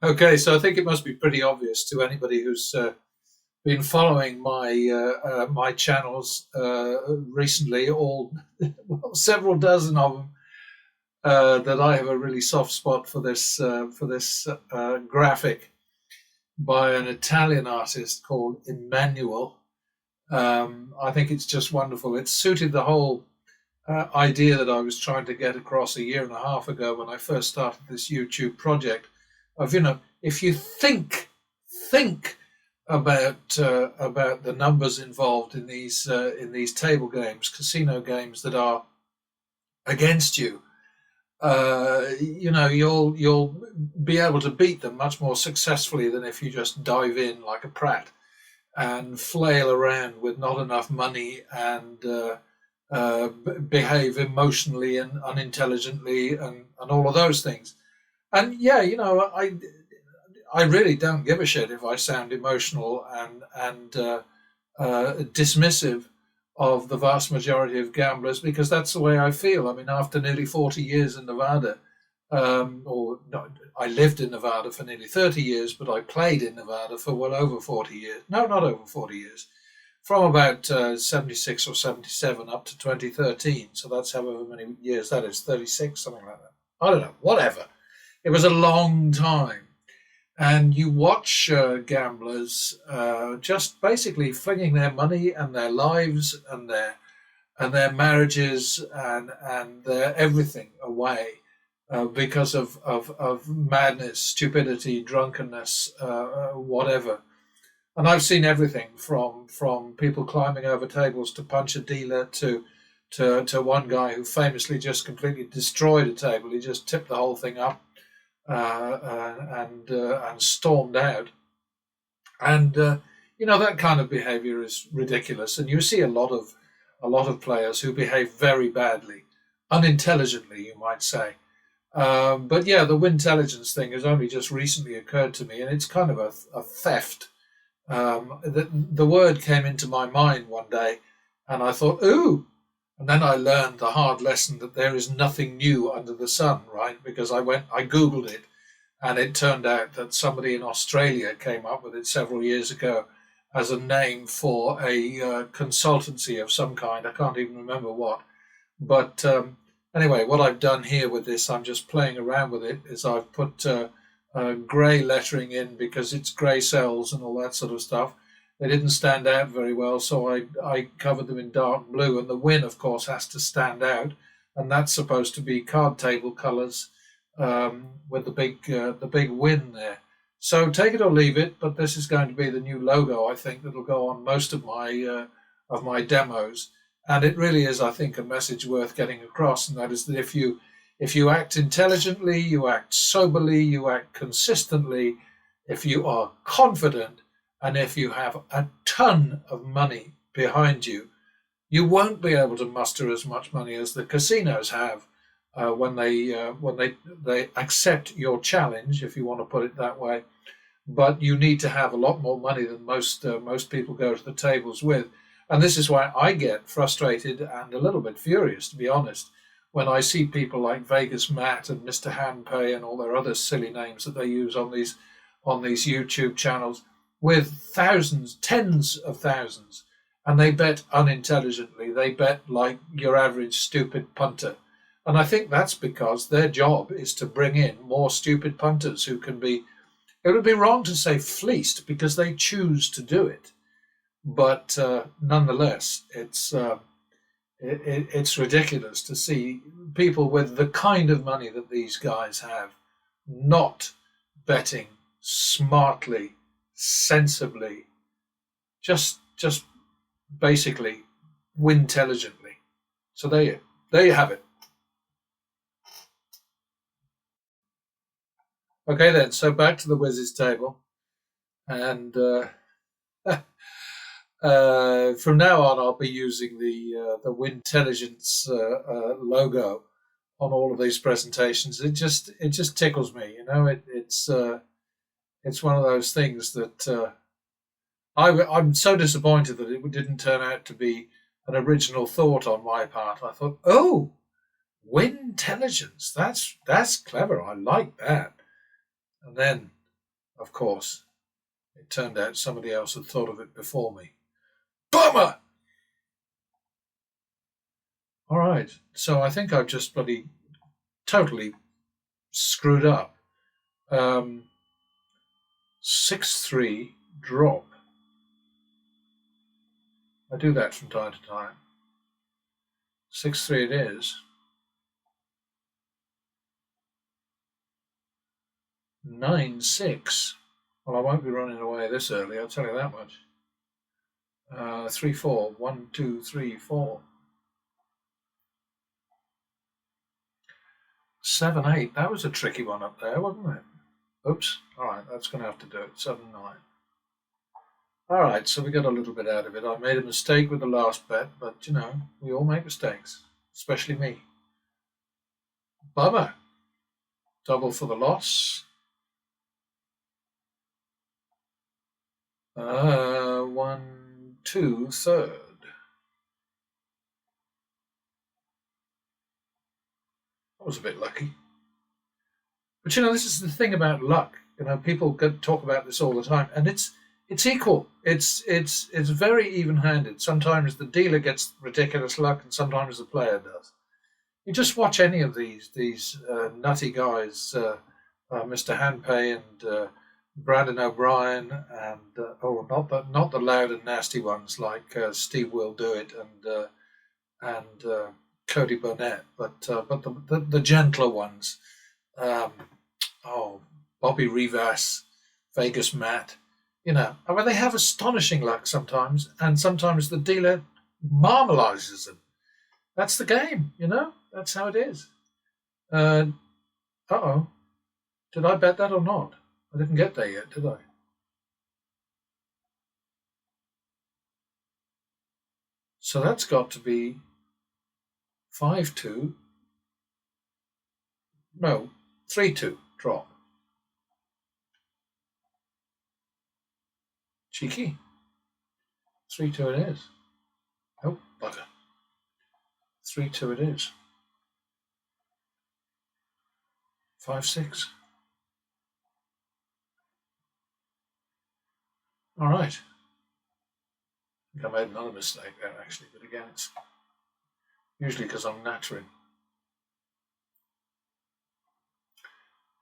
Okay, so I think it must be pretty obvious to anybody who's been following my channels recently, all well, several dozen of them, that I have a really soft spot for this graphic by an Italian artist called Emmanuel. I think it's just wonderful. It suited the whole idea that I was trying to get across a year and a half ago when I first started this YouTube project. Of if you think about the numbers involved in these table games, casino games that are against you, you'll be able to beat them much more successfully than if you just dive in like a prat and flail around with not enough money and behave emotionally and unintelligently and all of those things. And yeah, I really don't give a shit if I sound emotional and dismissive of the vast majority of gamblers, because that's the way I feel. I mean, after nearly 40 years in Nevada, or no, I lived in Nevada for nearly 30 years, but I played in Nevada for well over 40 years. No, not over 40 years. From about 76 or 77 up to 2013. So that's however many years that is, 36, something like that. I don't know, whatever. It was a long time. And you watch gamblers just basically flinging their money and their lives and their marriages and their everything away because of madness, stupidity, drunkenness, whatever. And I've seen everything from people climbing over tables to punch a dealer to one guy who famously just completely destroyed a table. He just tipped the whole thing up and stormed out. And that kind of behaviour is ridiculous. And you see a lot of players who behave very badly, unintelligently, you might say. But yeah, the WINtelligence thing has only just recently occurred to me, and it's kind of a theft. The word came into my mind one day, and I thought, ooh. And then I learned the hard lesson that there is nothing new under the sun, right? Because I Googled it, and it turned out that somebody in Australia came up with it several years ago as a name for a consultancy of some kind. I can't even remember what. But anyway, what I've done here with this, I'm just playing around with it, is I've put grey lettering in because it's grey cells and all that sort of stuff. They didn't stand out very well, so I covered them in dark blue. And the win, of course, has to stand out, and that's supposed to be card table colours with the big win there. So take it or leave it, but this is going to be the new logo, I think, that'll go on most of my demos. And it really is, I think, a message worth getting across, and that is that if you act intelligently, you act soberly, you act consistently, if you are confident, and if you have a ton of money behind you, you won't be able to muster as much money as the casinos have when they accept your challenge, if you want to put it that way. But you need to have a lot more money than most people go to the tables with, and this is why I get frustrated and a little bit furious, to be honest, when I see people like Vegas Matt and Mr. Handpay and all their other silly names that they use on these YouTube channels, with thousands, tens of thousands, and they bet unintelligently. They bet like your average stupid punter. And I think that's because their job is to bring in more stupid punters who can be, it would be wrong to say fleeced because they choose to do it. But nonetheless, it's ridiculous to see people with the kind of money that these guys have not betting smartly, sensibly, just basically WINtelligently. So there you have it. Okay then, so back to the Wiz's table, and from now on I'll be using the WINtelligence logo on all of these presentations. It just tickles me, it's one of those things that I'm so disappointed that it didn't turn out to be an original thought on my part. I thought, oh, WINtelligence, that's clever. I like that. And then Of course, it turned out somebody else had thought of it before me. Bummer! All right, so I think I've just bloody totally screwed up. 6-3 drop. I do that from time to time. 6-3 it is. 9-6. Well, I won't be running away this early, I'll tell you that much. 3-4. 1, 2, 3, 4. 7-8. That was a tricky one up there, wasn't it? Oops. All right, that's going to have to do it. 7-9. All right, so we got a little bit out of it. I made a mistake with the last bet, but, you know, we all make mistakes, especially me. Bummer. Double for the loss. 1, 2, third. That was a bit lucky. But, you know, this is the thing about luck. You know, people talk about this all the time, and it's equal. It's very even-handed. Sometimes the dealer gets ridiculous luck, and sometimes the player does. You just watch any of these nutty guys, Mr. Handpay and Brandon O'Brien, and not the loud and nasty ones like Steve Will Do It and Cody Burnett, but the gentler ones. Bobby Rivas, Vegas Matt. You know, I mean, they have astonishing luck sometimes, and sometimes the dealer marmalizes them. That's the game, you know? That's how it is. Did I bet that or not? I didn't get there yet, did I? So that's got to be 5-2. No, 3-2 drop. Cheeky. 3-2 it is. Oh, bugger. 3-2 it is. 5-6. All right. I think I made another mistake there, actually, but again, it's usually because I'm nattering.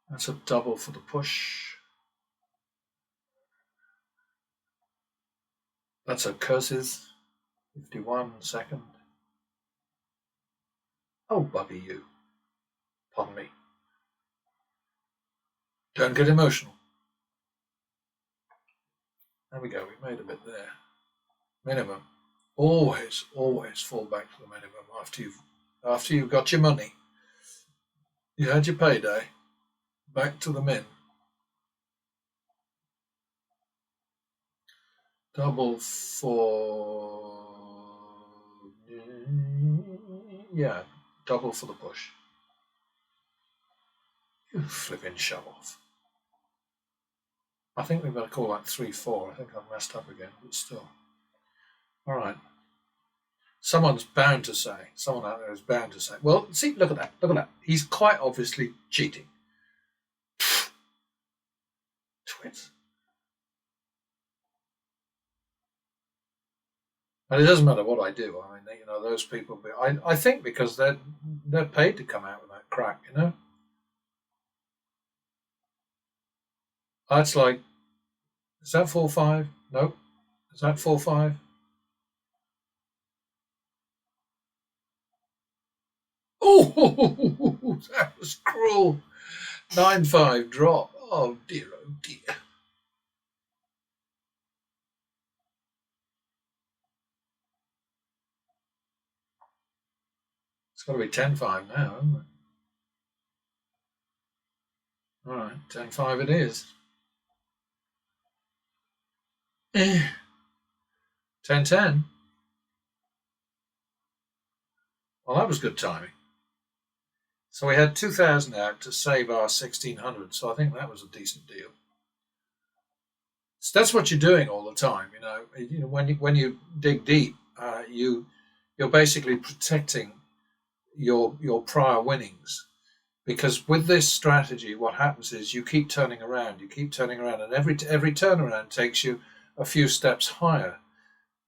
That's a double for the push. That's a curses. 51 second. Oh, bugger you. Pardon me. Don't get emotional. There we go. We made a bit there. Minimum. Always fall back to the minimum after you've got your money. You had your payday. Back to the min. Double for... Yeah, double for the push. You flipping shove off. I think we better call that 3-4. I think I've messed up again, but still. All right. Someone out there is bound to say, well, see, look at that. He's quite obviously cheating. Twits. And it doesn't matter what I do. I mean, you know, those people, I think because they're paid to come out with that crap, you know? That's like, is that 4-5? Nope. Is that 4-5? Oh, that was cruel. 9-5 drop. Oh dear. It's got to be 10-5 now, isn't it? All right, 10-5 it is. 10-10. Well, that was good timing. So we had 2,000 out to save our 1,600. So I think that was a decent deal. So that's what you're doing all the time. You know, when you dig deep, you're basically protecting your prior winnings. Because with this strategy, what happens is you keep turning around, and every turnaround takes you a few steps higher.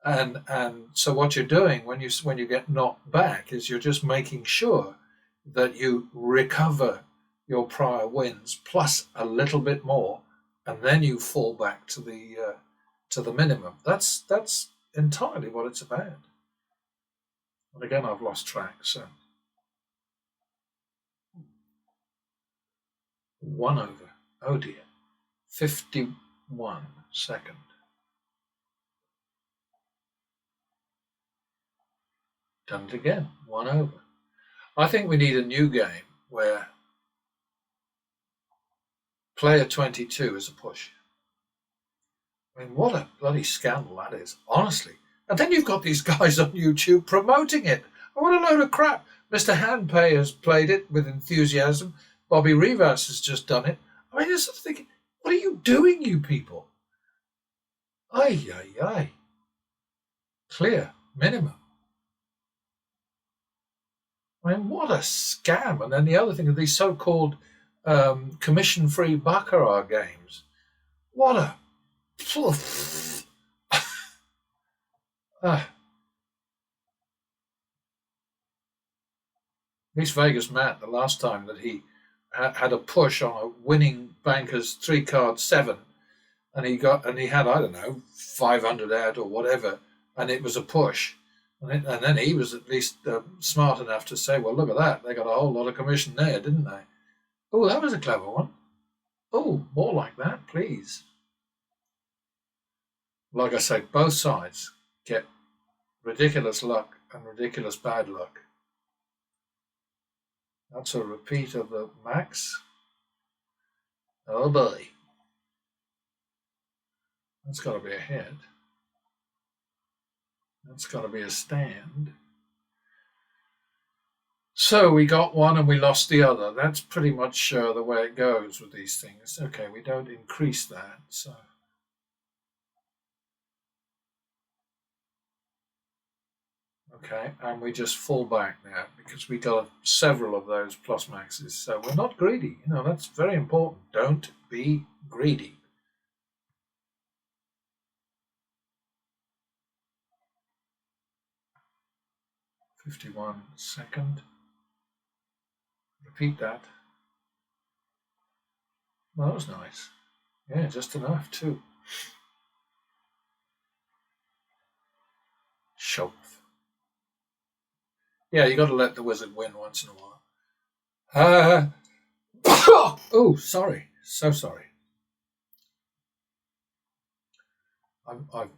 And so what you're doing when you get knocked back is you're just making sure that you recover your prior wins plus a little bit more, and then you fall back to the minimum. That's entirely what it's about. And again, I've lost track. So 1/. Oh dear, 51 second. Done it again. 1/. I think we need a new game where player 22 is a push. I mean, what a bloody scandal that is, honestly. And then you've got these guys on YouTube promoting it. What a load of crap. Mr. Handpay has played it with enthusiasm. Bobby Rivas has just done it. I mean, just thinking, what are you doing, you people? Ay, ay, ay. Clear, minimum. I mean, what a scam. And then the other thing are these so-called commission-free baccarat games. What a... At least Vegas Matt, the last time that he had a push on a winning banker's 3-card 7, and he had, I don't know, 500 out or whatever, and it was a push. And then he was at least smart enough to say, well, look at that. They got a whole lot of commission there, didn't they? Oh, that was a clever one. Oh, more like that, please. Like I say, both sides get ridiculous luck and ridiculous bad luck. That's a repeat of the max. Oh boy. That's got to be a hit. That's got to be a stand. So we got one and we lost the other. That's pretty much the way it goes with these things. Okay, we don't increase that. So okay, and we just fall back now because we got several of those plus maxes. So we're not greedy. You know, that's very important. Don't be greedy. "51 second. Repeat that. Well, that was nice. Yeah, just enough too. Show off. Yeah, you got to let the wizard win once in a while. Oh, sorry. So sorry. I've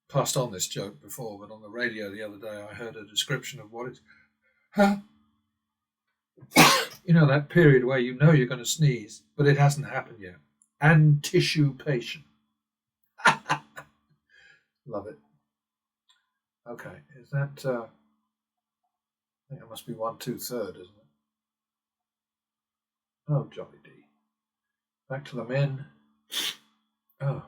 passed on this joke before, but on the radio the other day I heard a description of what it's... You know, that period where you know you're going to sneeze, but it hasn't happened yet. Anticipation. Love it. Okay, is that... I think it must be 1 2/3, isn't it? Oh, jolly D. Back to the min. Oh.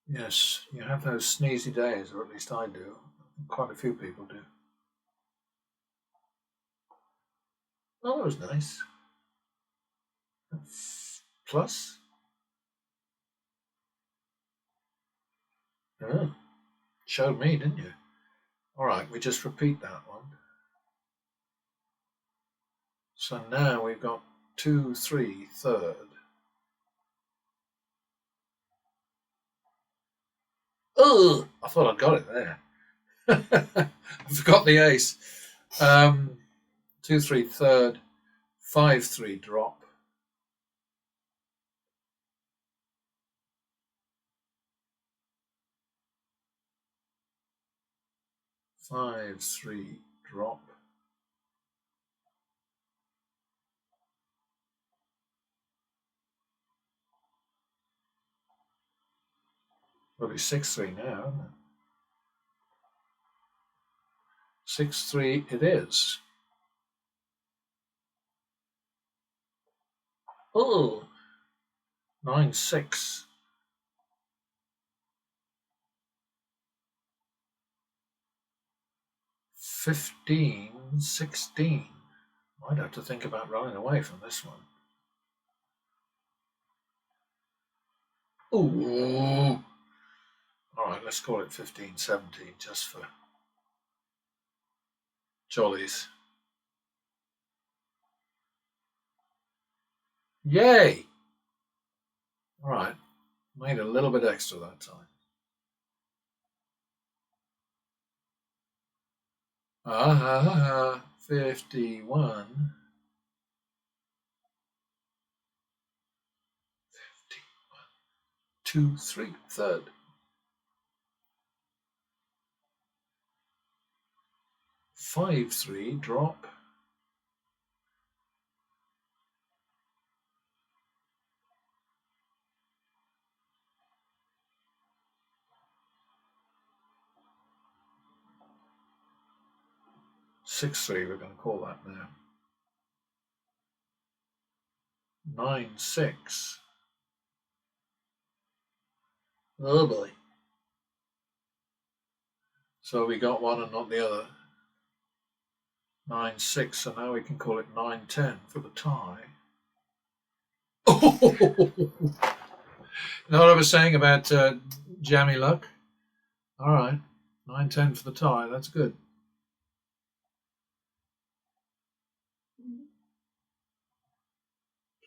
Yes, you have those sneezy days, or at least I do. Quite a few people do. Oh, that was nice. Plus? Oh, showed me, didn't you? All right, we just repeat that one. So now we've got 2 3/3. Oh, I thought I got it there. I forgot the ace. 2 3/3, 5-3 drop. Five, three, drop. Will be 6-3 now, isn't it? 6-3 it is. Oh, 9-6. 15-16. I'd have to think about running away from this one. Ooh. All right, let's call it 15-17 just for jollies. Yay! All right, made a little bit extra that time. 51. 2, 3, third. 5, 3, drop. 6, 3, we're going to call that now. 9, 6. Oh boy. So we got one and not the other. 9, 6, so now we can call it 9, 10 for the tie. Oh! You know what I was saying about jammy luck? All right, 9, 10 for the tie, that's good.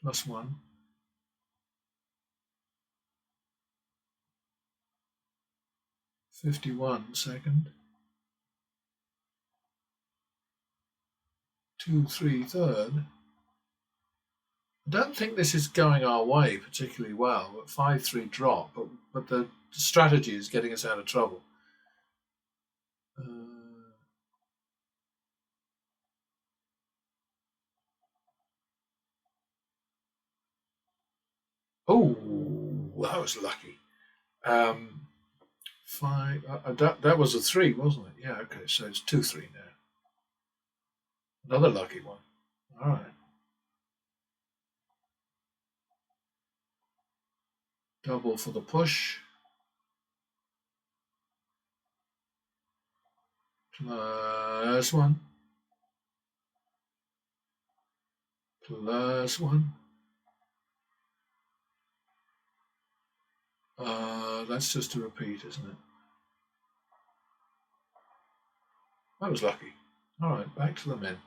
+1. 51 second. 2, 3 third. I don't think this is going our way particularly well, but 5, 3 drop, but the strategy is getting us out of trouble. Oh, that was lucky. 5, that was a 3, wasn't it? Yeah, okay, so it's 2, 3 now. Another lucky one. All right. Double for the push. +1. +1. That's just a repeat, isn't it? That was lucky. All right, back to the min.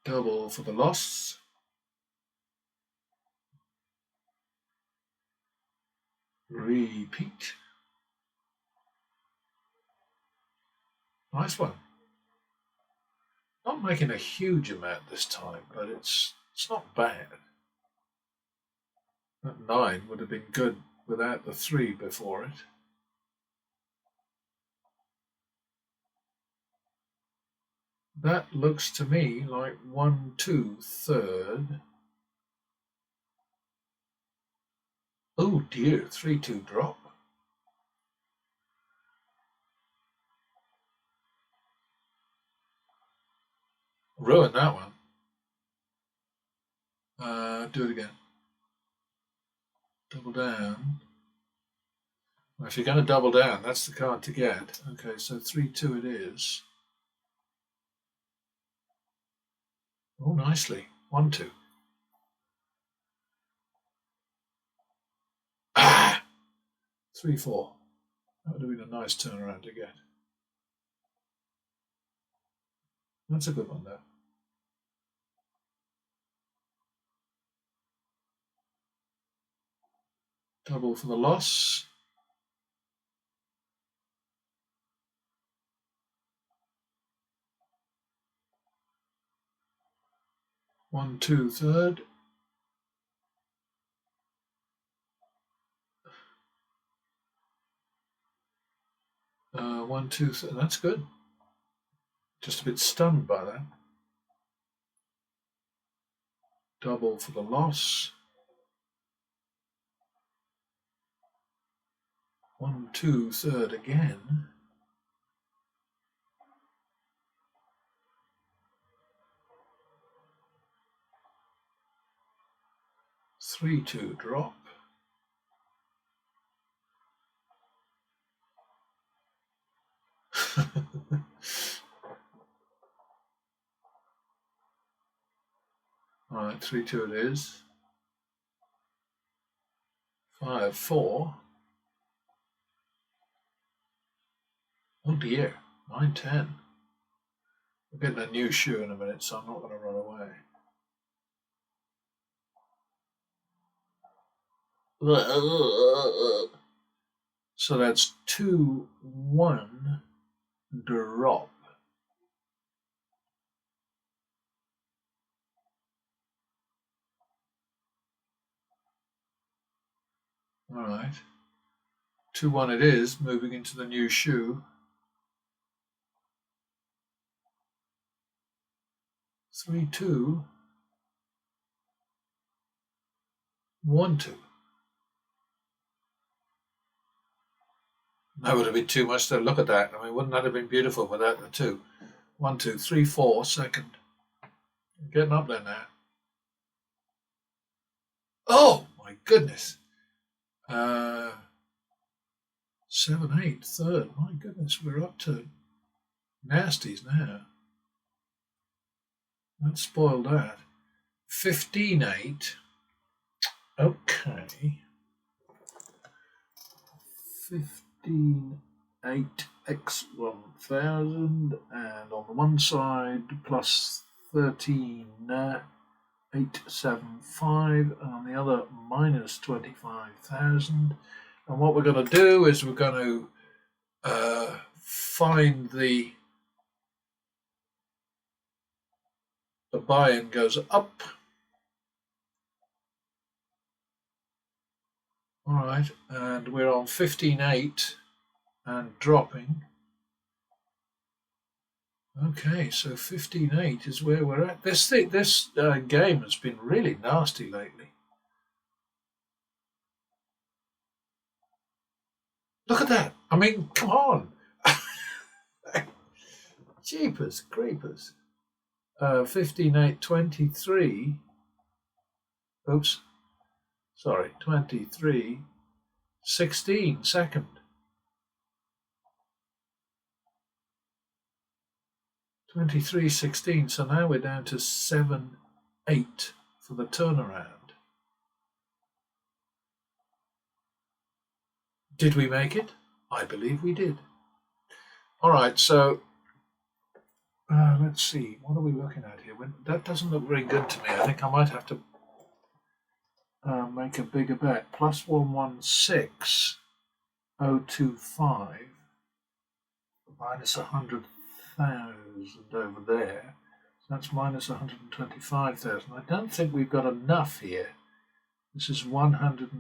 Double for the loss. Repeat. Nice one. Not making a huge amount this time, but it's not bad. That 9 would have been good without the 3 before it. That looks to me like 1, 2 third. Oh dear, 3, 2 drop. Ruined that one. Do it again. Double down. Well, if you're going to double down, that's the card to get. Okay, so 3, 2 it is. Oh, nicely. 1, 2. Ah! 3, 4. That would have been a nice turnaround to get. That's a good one, though. Double for the loss. One, two, third. One, two, third. That's good. Just a bit stunned by that. Double for the loss. 1, 2, third again. Three, 2 drop. right, 3-2 it is. 5-4. Oh dear, 9-10. We're getting a new shoe in a minute, so I'm not going to run away. So that's 2-1 drop. All right. 2-1 it is, moving into the new shoe. 3-2. 1-2. That would have been too much to look at that. I mean, wouldn't that have been beautiful without the 2? 1, 2, 3, 4, second. Getting up there now. Oh my goodness. 7-8, third. My goodness, we're up to nasties now. That spoiled that. 15-8. Okay. 15-8 x 1000, and on the one side plus 13 875, and on the other minus 25,000. And what we're going to do is we're going to find the buy-in goes up. All right, and we're on 15-8 and dropping. Okay, so 15-8 is where we're at. This game has been really nasty lately. Look at that. I mean, come on. Jeepers creepers. 15-8, 23. Oops. Sorry, 23, 16, second. 23-16, so now we're down to 7-8 for the turnaround. Did we make it? I believe we did. All right, so let's see. What are we looking at here? That doesn't look very good to me. I think I might have to make a bigger bet. Plus 116,025 minus 100,000 over there. So that's minus 125,000. I don't think we've got enough here. This is 100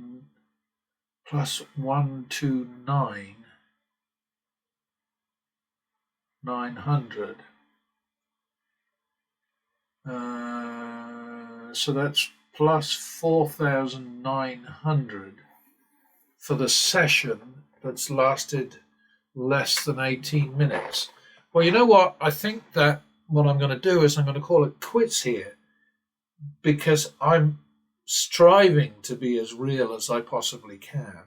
plus 129, 900. So that's plus 4,900 for the session that's lasted less than 18 minutes. Well, you know what? I think that what I'm going to do is I'm going to call it quits here, because I'm striving to be as real as I possibly can.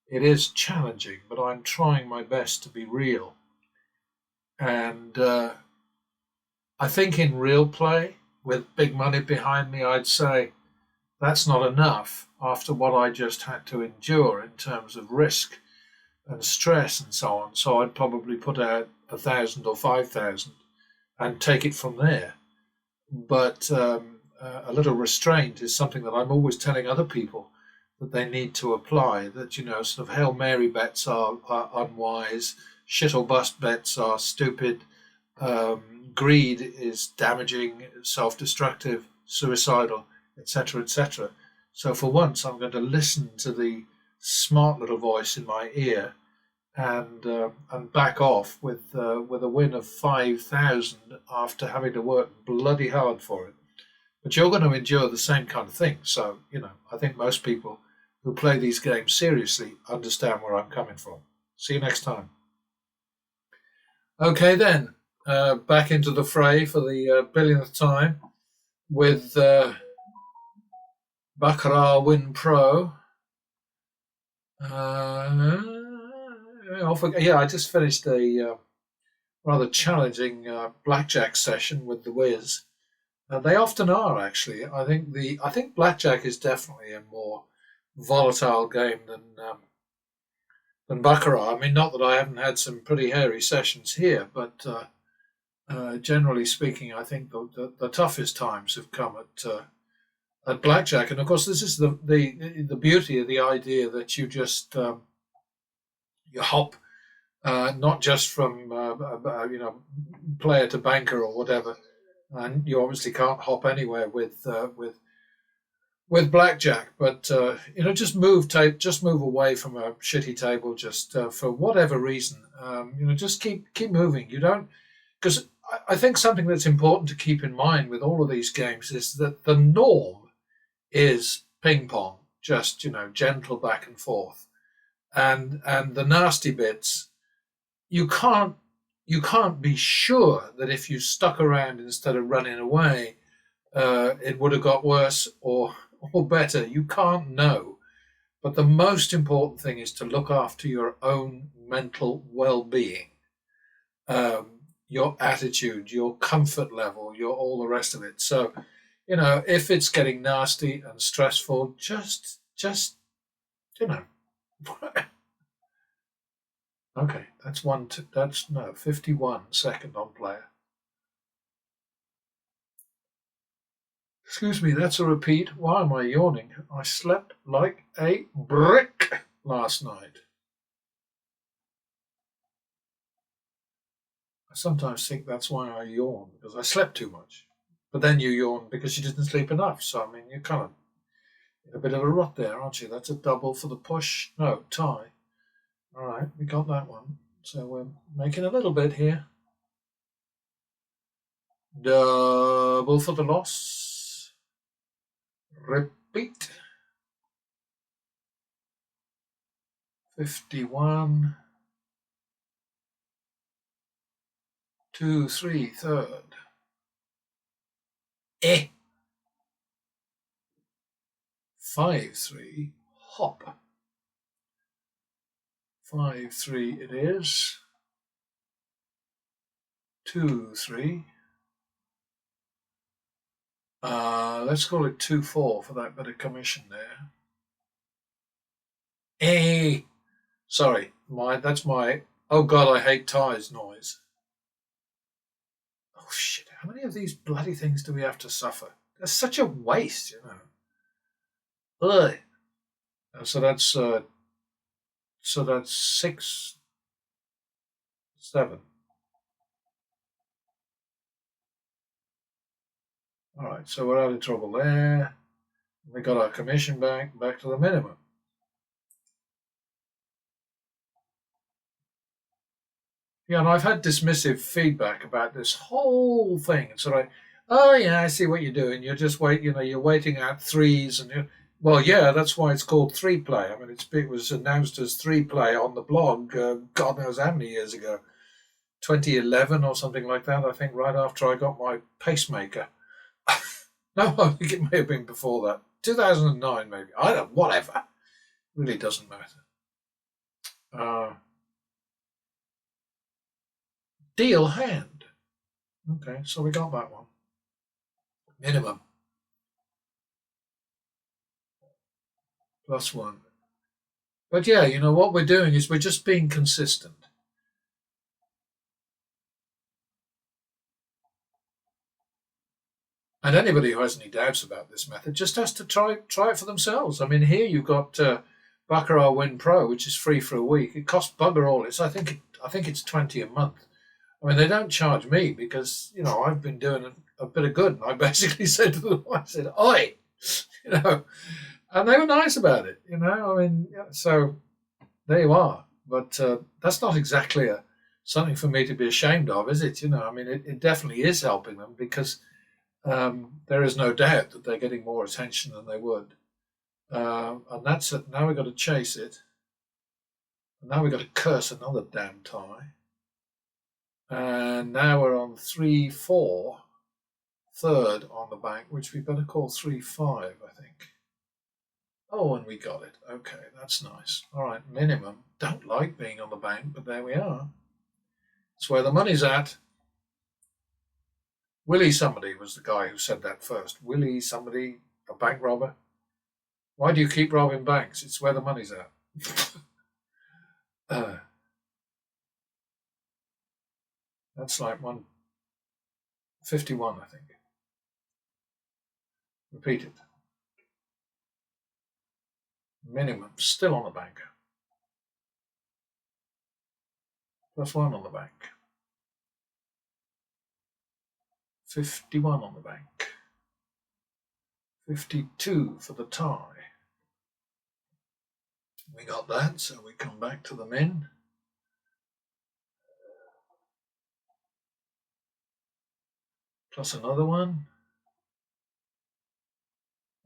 It is challenging, but I'm trying my best to be real. And I think in real play, with big money behind me, I'd say that's not enough after what I just had to endure in terms of risk and stress and so on. So I'd probably put out 1,000 or 5,000 and take it from there. But a little restraint is something that I'm always telling other people that they need to apply. That, you know, sort of Hail Mary bets are unwise, shit or bust bets are stupid. Greed is damaging, self-destructive, suicidal, etc., etc. So for once, I'm going to listen to the smart little voice in my ear and back off with a win of 5,000 after having to work bloody hard for it. But you're going to endure the same kind of thing. So, you know, I think most people who play these games seriously understand where I'm coming from. See you next time. Okay, then. Back into the fray for the billionth time with Baccarat WinPro. I just finished a rather challenging blackjack session with the Wiz. They often are, actually. I think blackjack is definitely a more volatile game than baccarat. I mean, not that I haven't had some pretty hairy sessions here, but generally speaking, I think the toughest times have come at blackjack. And of course, this is the beauty of the idea that you hop not just from player to banker or whatever, and you obviously can't hop anywhere with blackjack. But just move away from a shitty table, just for whatever reason. Just keep moving. You don't, because I think something that's important to keep in mind with all of these games is that the norm is ping pong, just gentle back and forth, and the nasty bits you can't be sure that if you stuck around instead of running away, it would have got worse or better. You can't know. But the most important thing is to look after your own mental well-being, your attitude, your comfort level, your all the rest of it. So, if it's getting nasty and stressful, just you know. Okay, that's one. That's no 51 second on player. Excuse me, that's a repeat. Why am I yawning? I slept like a brick last night. I sometimes think that's why I yawn, because I slept too much. But then you yawn because you didn't sleep enough. So, I mean, you're kind of in a bit of a rut there, aren't you? That's a double for the push. No, tie. All right, we got that one. So we're making a little bit here. Double for the loss. Repeat. 51. 2, 3, third. 5, 3, hop. 5, 3 it is. 2, 3. Let's call it 2, 4 for that bit of commission there. Sorry, that's my oh god, I hate ties noise. Oh shit, how many of these bloody things do we have to suffer? That's such a waste, Ugh. So that's 6, 7. All right, so we're out of trouble there. We got our commission back to the minimum. Yeah, and I've had dismissive feedback about this whole thing. It's sort of like, oh yeah, I see what you're doing. You're just you're waiting out threes, and well, yeah, that's why it's called three play. I mean, it was announced as three play on the blog. God knows how many years ago, 2011 or something like that. I think right after I got my pacemaker. No, I think it may have been before that. 2009, maybe. I don't. Whatever. Really doesn't matter. Deal hand. Okay, so we got that one. Minimum. +1. But yeah, what we're doing is we're just being consistent. And anybody who has any doubts about this method just has to try it for themselves. I mean, here you've got Baccarat Win Pro, which is free for a week. It costs bugger all. I think it's 20 a month. I mean, they don't charge me because I've been doing a bit of good, and I basically said to them, I said, "Oi," and they were nice about it. I mean, so there you are. But that's not exactly something for me to be ashamed of, is it? I mean, it definitely is helping them because there is no doubt that they're getting more attention than they would. And that's it. Now we've got to chase it. And now we've got to curse another damn tie. And now we're on 3, 4, third on the bank, which we better call 3, 5, I think. Oh, and we got it. Okay, that's nice. All right, minimum. Don't like being on the bank, but there we are. It's where the money's at. Willie somebody was the guy who said that first. Willie somebody, a bank robber. Why do you keep robbing banks? It's where the money's at. That's like 151, I think. Repeat it. Minimum, still on the bank. +1 on the bank. 51 on the bank. 52 for the tie. We got that, so we come back to the min. Plus another one.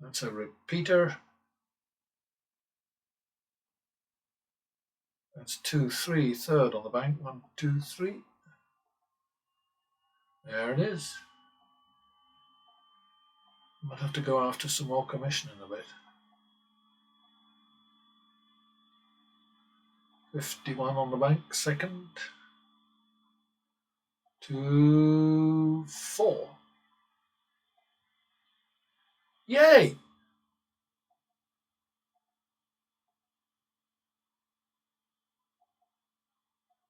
That's a repeater. That's 2, 3, third on the bank. 1, 2, 3. There it is. Might have to go after some more commission in a bit. 51 on the bank, second. 2, 4. Yay!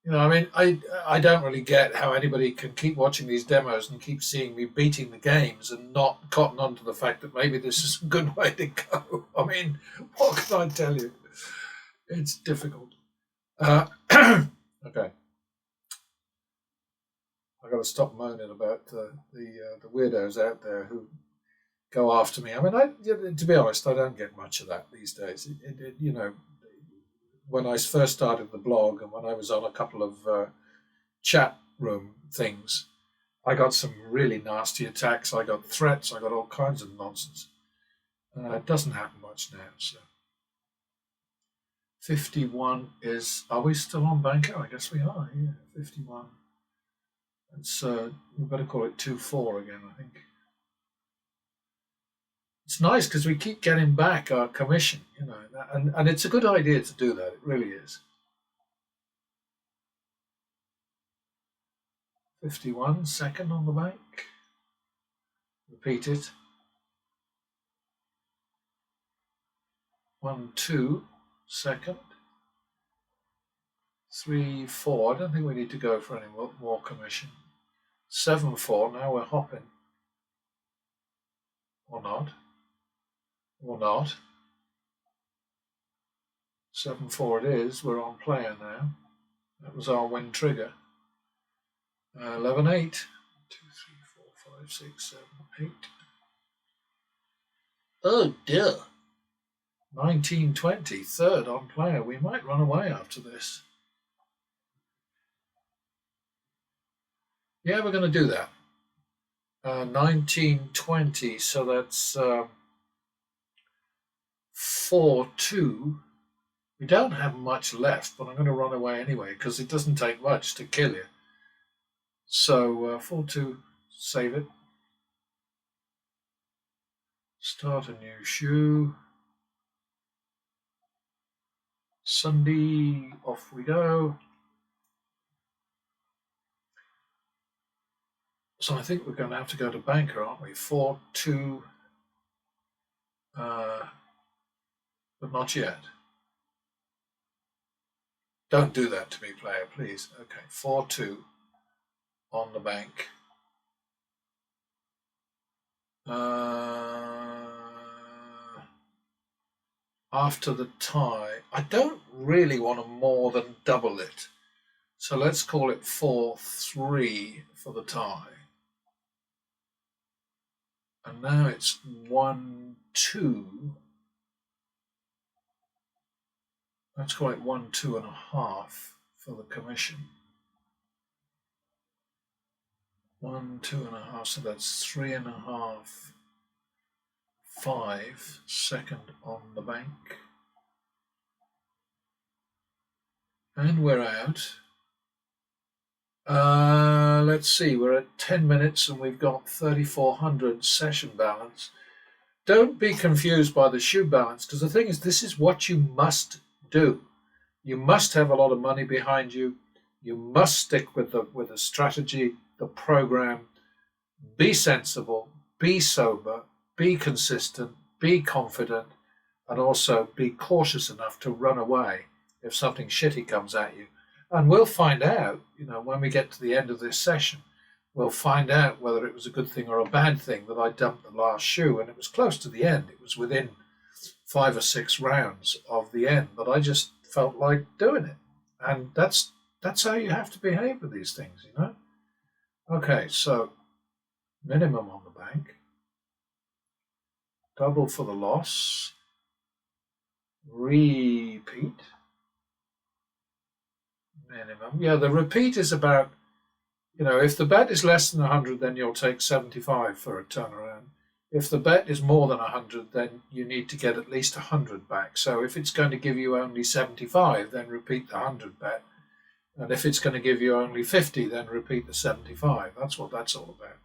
You know, I mean, I don't really get how anybody can keep watching these demos and keep seeing me beating the games and not cotton on to the fact that maybe this is a good way to go. I mean, what can I tell you? It's difficult. Okay. I've got to stop moaning about the weirdos out there who go after me. I mean, to be honest, I don't get much of that these days. You know, when I first started the blog and when I was on a couple of chat room things, I got some really nasty attacks. I got threats. I got all kinds of nonsense. It doesn't happen much now. So 51 is, are we still on banker? I guess we are, yeah, 51. It's, we better call it 2-4 again, I think. It's nice because we keep getting back our commission, you know, and it's a good idea to do that. It really is. 51, second on the bank. Repeat it. 1, 2, second. 3, 4. I don't think we need to go for any more commission. 7, 4. Now we're hopping. Or not. Or not. 7, 4 it is. We're on player now. That was our win trigger. 11, 8. 2, 3, 4, 5, 6, 7, 8. Oh dear. 19, 20. Third on player. We might run away after this. Yeah, we're going to do that. 19, 20. So that's 4, 2. We don't have much left, but I'm going to run away anyway because it doesn't take much to kill you. So 4, 2, save it. Start a new shoe. Sunday, off we go. So I think we're going to have to go to banker, aren't we? 4, 2, but not yet. Don't do that to me, player, please. Okay, 4, 2 on the bank. After the tie, I don't really want to more than double it. So let's call it 4, 3 for the tie. And now it's 1, 2. Let's call it 1, 2.5 for the commission. 1, 2.5, so that's 3.5, 5, second on the bank. And we're out. Let's see, we're at 10 minutes and we've got 3,400 session balance. Don't be confused by the shoe balance, because the thing is, this is what you must do. You must have a lot of money behind you. You must stick with the strategy, the program, be sensible, be sober, be consistent, be confident, and also be cautious enough to run away if something shitty comes at you. And we'll find out, when we get to the end of this session, we'll find out whether it was a good thing or a bad thing that I dumped the last shoe. And it was close to the end. It was within 5 or 6 rounds of the end, but I just felt like doing it. And that's how you have to behave with these things, Okay, so minimum on the bank, double for the loss, repeat, minimum. Yeah, the repeat is about, if the bet is less than 100, then you'll take 75 for a turnaround. If the bet is more than 100, then you need to get at least 100 back. So if it's going to give you only 75, then repeat the 100 bet. And if it's going to give you only 50, then repeat the 75. That's what that's all about.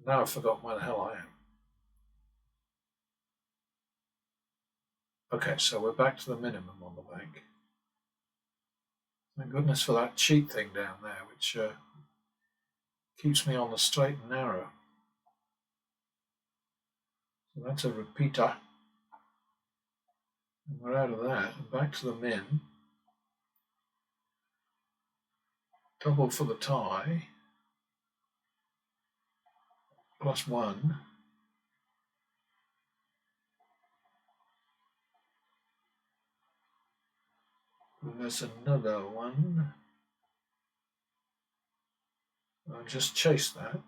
Now I've forgotten where the hell I am. Okay, so we're back to the minimum on the bank. Thank goodness for that cheat thing down there, which keeps me on the straight and narrow. So that's a repeater. And we're out of that. And back to the min. Double for the tie. +1. And there's another one. I'll just chase that.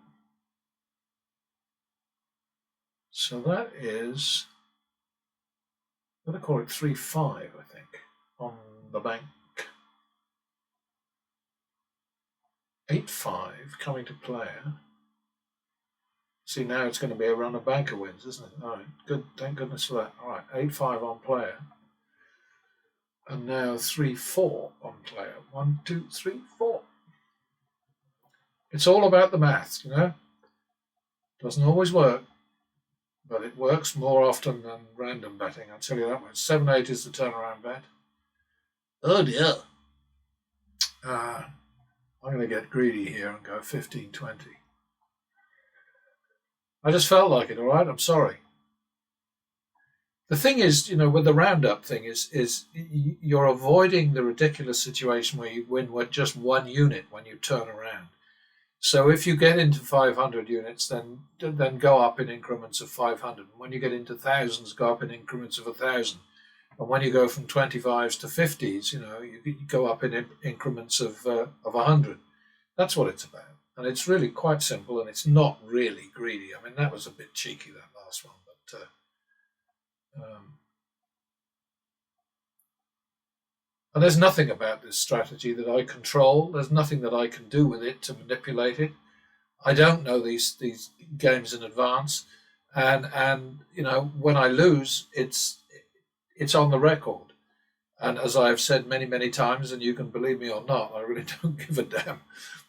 So that is, I'm going to call it 3-5, I think, on the bank. 8-5 coming to player. See, now it's going to be a run of banker wins, isn't it? All right, good. Thank goodness for that. All right, 8-5 on player. And now 3-4 on player. 1, 2, 3, 4. It's all about the maths, Doesn't always work, but it works more often than random betting. I'll tell you that much. 7-8 is the turnaround bet. Oh dear. I'm going to get greedy here and go 15-20. I just felt like it, all right? I'm sorry. The thing is, with the roundup thing is you're avoiding the ridiculous situation where you win with just one unit when you turn around. So if you get into 500 units, then go up in increments of 500. And when you get into thousands, go up in increments of 1,000. And when you go from 25s to 50s, you go up in increments of 100. That's what it's about. And it's really quite simple, and it's not really greedy. I mean, that was a bit cheeky, that last one, but and there's nothing about this strategy that I control. There's nothing that I can do with it to manipulate it. I don't know these games in advance, and when I lose, it's on the record. And as I've said many times, and you can believe me or not, I really don't give a damn.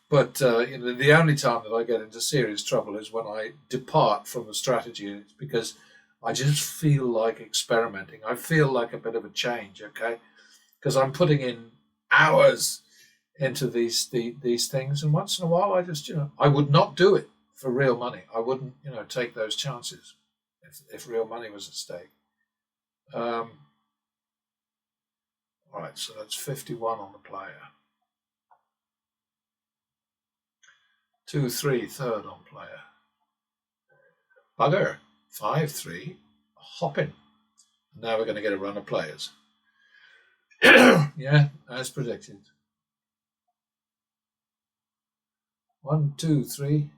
But the only time that I get into serious trouble is when I depart from the strategy, and it's because I just feel like experimenting. I feel like a bit of a change, okay? Because I'm putting in hours into these things, and once in a while I just, I would not do it for real money. I wouldn't, take those chances if real money was at stake. All right, so that's 51 on the player. 2-3, third on player. Bugger, 5-3, hopping. Now we're going to get a run of players. Yeah, as predicted. 1, 2, 3.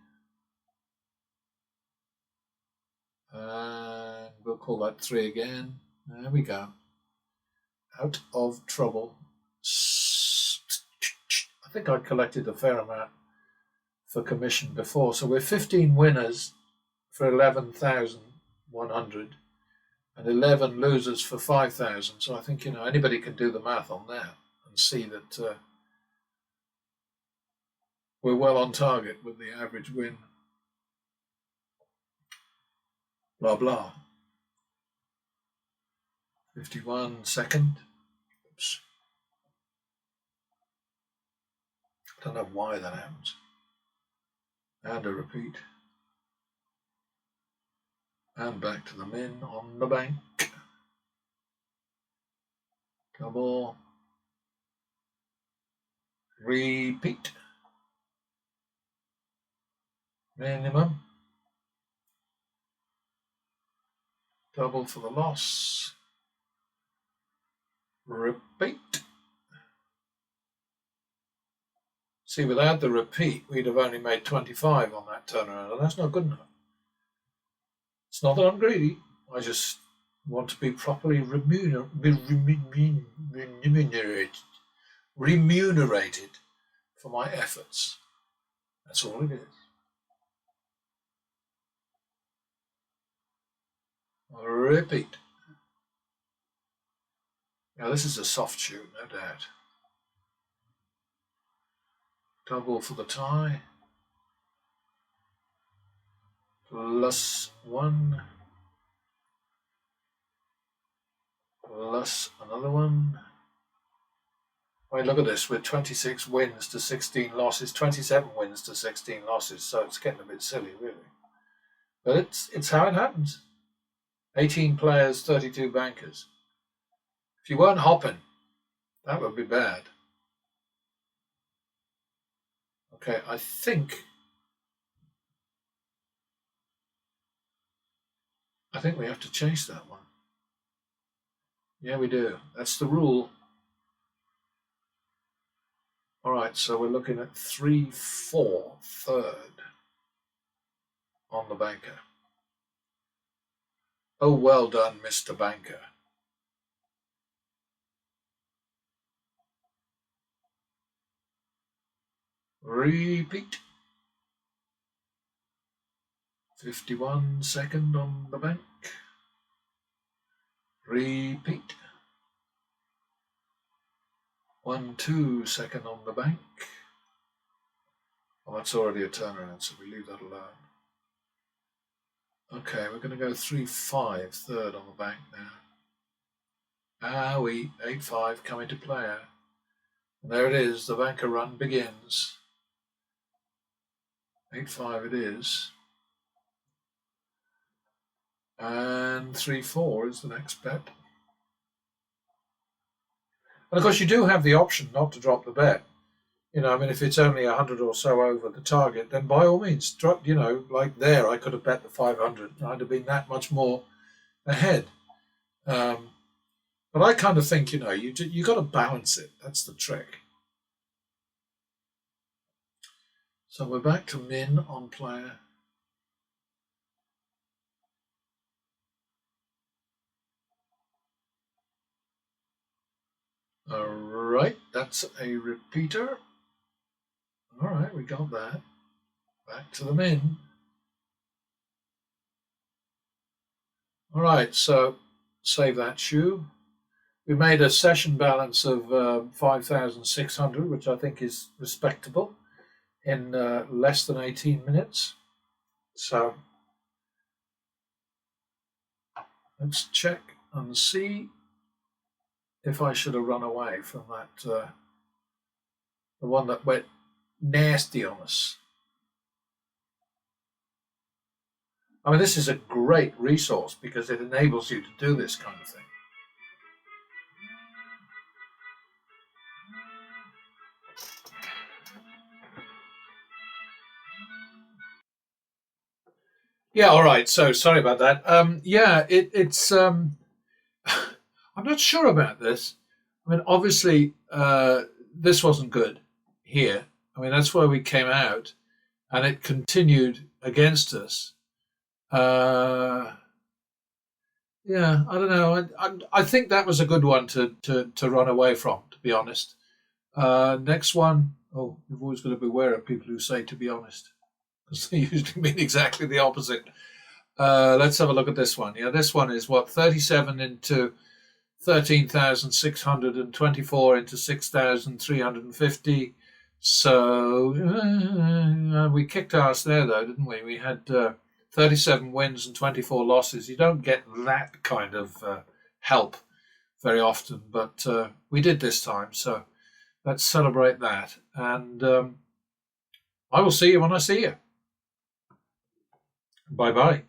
And we'll call that 3 again. There we go. Out of trouble. I think I collected a fair amount for commission before. So we're 15 winners for 11,100 and 11 losers for 5,000. So I think, anybody can do the math on that and see that we're well on target with the average win. Blah, blah. 51 second. Oops. I don't know why that happens. And a repeat. And back to the min on the bank. Double. Repeat. Minimum. Double for the loss. Repeat. See, without the repeat, we'd have only made 25 on that turnaround, and that's not good enough. It's not that I'm greedy. I just want to be properly remunerated for my efforts. That's all it is. Repeat. Now this is a soft shoot, no doubt. Double for the tie. Plus 1. Plus another one. I mean, look at this, with 26 wins to 16 losses, 27 wins to 16 losses, so it's getting a bit silly, really. But it's how it happens. 18 players, 32 bankers. If you weren't hopping, that would be bad. Okay, I think we have to chase that one. Yeah, we do. That's the rule. All right, so we're looking at 3-4, third on the banker. Oh, well done, Mr. Banker. Repeat. 51 second on the bank. Repeat. 1-2 second on the bank. Well, that's already a turnaround, so we leave that alone. Okay, we're going to go 3-5, third on the bank now. 8-5 coming to player. And there it is, the banker run begins. 8-5 it is. And 3-4 is the next bet. And of course, you do have the option not to drop the bet. You know, I mean, if it's only 100 or so over the target, then by all means, drop. You know, like there, I could have bet the 500. I'd have been that much more ahead. But I kind of think, you know, you got to balance it. That's the trick. So we're back to min on player. All right, that's a repeater. All right, we got that. Back to the min. All right, so save that shoe. We made a session balance of 5,600, which I think is respectable, in less than 18 minutes. So let's check and see if I should have run away from that, the one that went nasty on us. I mean, this is a great resource because it enables you to do this kind of thing. Yeah, all right. So sorry about that. Yeah, it's. I'm not sure about this. I mean, obviously, this wasn't good here. I mean, that's where we came out, and it continued against us. Yeah, I don't know. I think that was a good one to run away from, to be honest. Next one. Oh, you've always got to beware of people who say "to be honest," because they usually mean exactly the opposite. Let's have a look at this one. Yeah, this one is what, 37 into 13,624 into 6,350. So we kicked ass there, though, didn't we? We had 37 wins and 24 losses. You don't get that kind of help very often, but we did this time. So let's celebrate that. And I will see you when I see you. Bye-bye.